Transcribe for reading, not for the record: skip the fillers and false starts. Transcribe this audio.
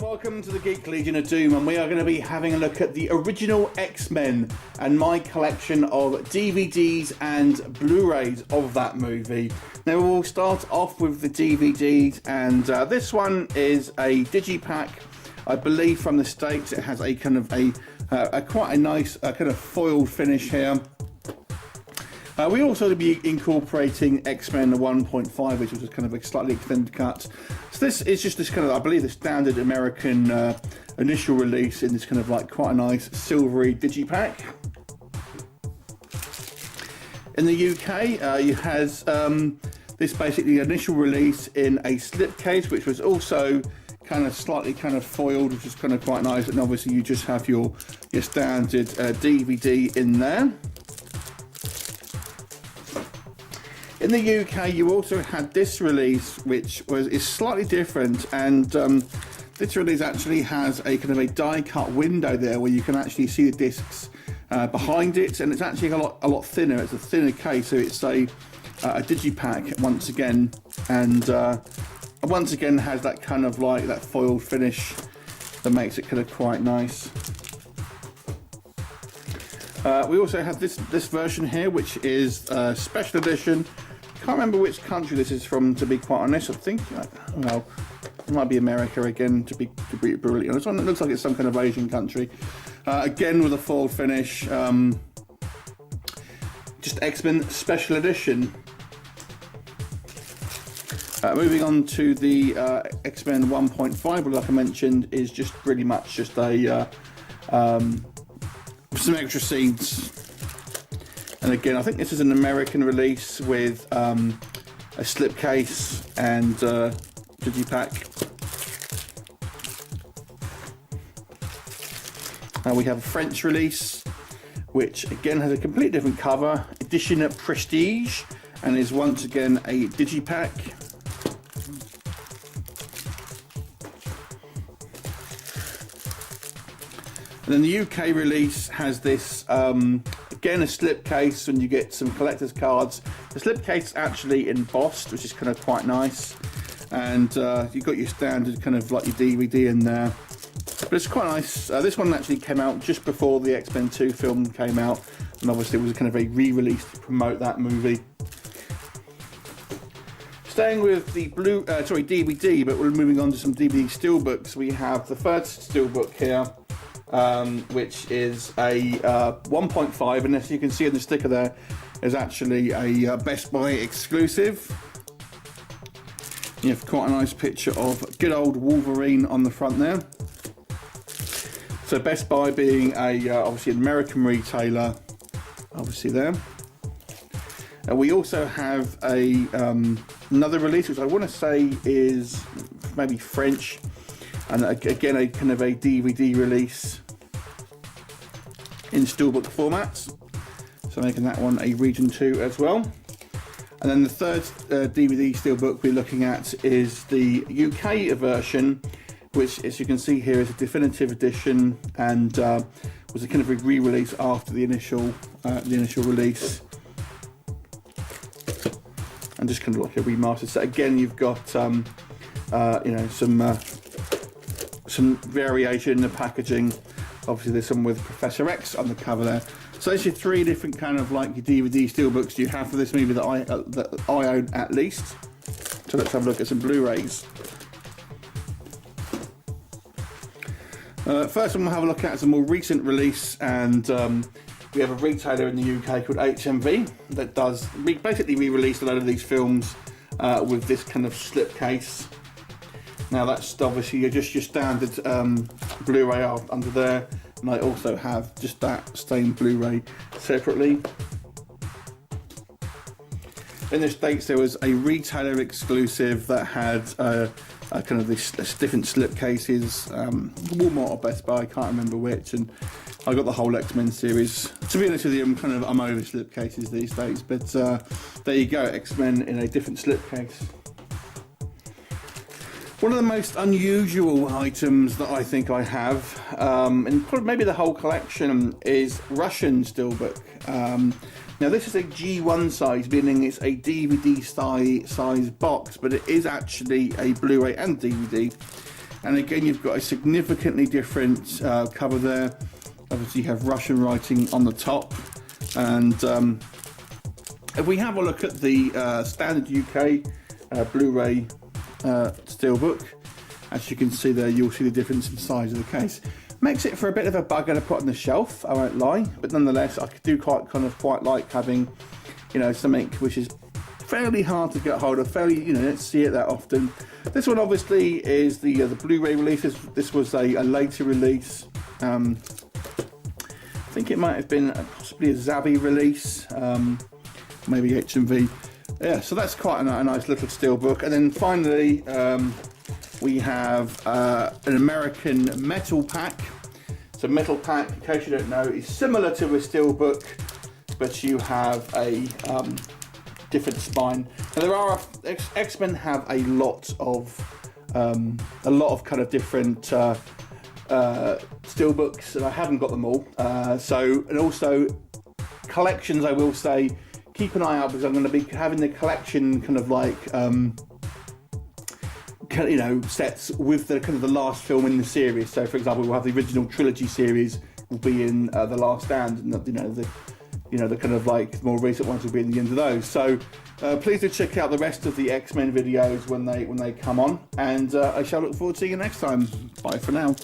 welcome to the Geek Legion of Doom, and we are going to be having a look at the original X-Men and my collection of DVDs and Blu-rays of that movie. Now we'll start off with the DVDs, and this one is a digipack, I believe from the States. It has a kind of a quite a nice kind of foiled finish here. We also will be incorporating X-Men 1.5, which was kind of a slightly extended cut. So this is just this kind of, I believe, the standard American initial release in this kind of like quite a nice silvery digipack. In the UK, you has this basically initial release in a slipcase, which was also kind of slightly kind of foiled, which is kind of quite nice. And obviously, you just have your standard DVD in there. In the UK, you also had this release, which is slightly different, and this release actually has a kind of a die-cut window there where you can actually see the discs behind it, and it's actually a lot thinner. It's a thinner case, so it's a digipack once again, and once again has that kind of like that foiled finish that makes it kind of quite nice. We also have this version here, which is special edition. Can't remember which country this is from, to be quite honest. I think, well, it might be America again, to be brutally honest. It looks like it's some kind of Asian country. Again with a foiled finish. Just X-Men special edition. Moving on to the X-Men 1.5, like I mentioned, is just pretty much just a some extra scenes. And again, I think this is an American release with a slipcase and digipack. We have a French release, which again has a completely different cover, edition Prestige, and is once again a digipack. And then the UK release has this, again, a slipcase, and you get some collector's cards. The slipcase is actually embossed, which is kind of quite nice. And you've got your standard kind of like your DVD in there. But it's quite nice. This one actually came out just before the X-Men 2 film came out. And obviously it was kind of a re-release to promote that movie. Staying with the DVD, but we're moving on to some DVD steelbooks. We have the first steelbook here. Which is a 1.5, and as you can see in the sticker there, is actually a Best Buy exclusive. You have quite a nice picture of good old Wolverine on the front there. So Best Buy being obviously an American retailer, obviously there. And we also have another release, which I want to say is maybe French, and again a kind of a DVD release in steelbook formats, so making that one a region 2 as well. And then the third DVD steelbook we're looking at is the UK version, which, as you can see here, is a definitive edition and was a kind of a re-release after the initial release, and just kind of like a remaster. So again, you've got some variation in the packaging. Obviously there's some with Professor X on the cover there. So there's your three different kind of like your DVD steelbooks you have for this movie that I own at least. So let's have a look at some Blu-rays. First one we'll have a look at is a more recent release, and we have a retailer in the UK called HMV that does basically re-release a lot of these films with this kind of slipcase. Now that's obviously just your standard Blu-ray under there, and I also have just that stained Blu-ray separately. In the States there was a retailer exclusive that had kind of this different slipcases, Walmart or Best Buy, I can't remember which, and I got the whole X-Men series. To be honest with you, I'm over slipcases these days, but there you go, X-Men in a different slipcase. One of the most unusual items that I think I have, and probably maybe the whole collection, is Russian steelbook. Now this is a G1 size, meaning it's a DVD size box, but it is actually a Blu-ray and DVD. And again, you've got a significantly different cover there. Obviously, you have Russian writing on the top. And if we have a look at the standard UK Blu-ray Steelbook, as you can see there, you'll see the difference in size of the case. Makes it for a bit of a bugger to put on the shelf, I won't lie, but nonetheless, I do quite like having, you know, something which is fairly hard to get hold of, fairly, you know, don't see it that often. This one obviously is the Blu-ray release. This was a later release. I think it might have been possibly a Xavier release, maybe HMV. Yeah, so that's quite a nice little steelbook. And then finally, we have an American metal pack. So metal pack, in case you don't know, is similar to a steelbook, but you have a different spine. Now there are X-Men have a lot of kind of different steelbooks, and I haven't got them all. And also collections, I will say, keep an eye out, because I'm going to be having the collection kind of like you know, sets with the kind of the last film in the series. So for example, we'll have the original trilogy series will be in The Last Stand, and the kind of like more recent ones will be in the end of those. So please do check out the rest of the X-Men videos when they come on, and I shall look forward to seeing you next time. Bye for now.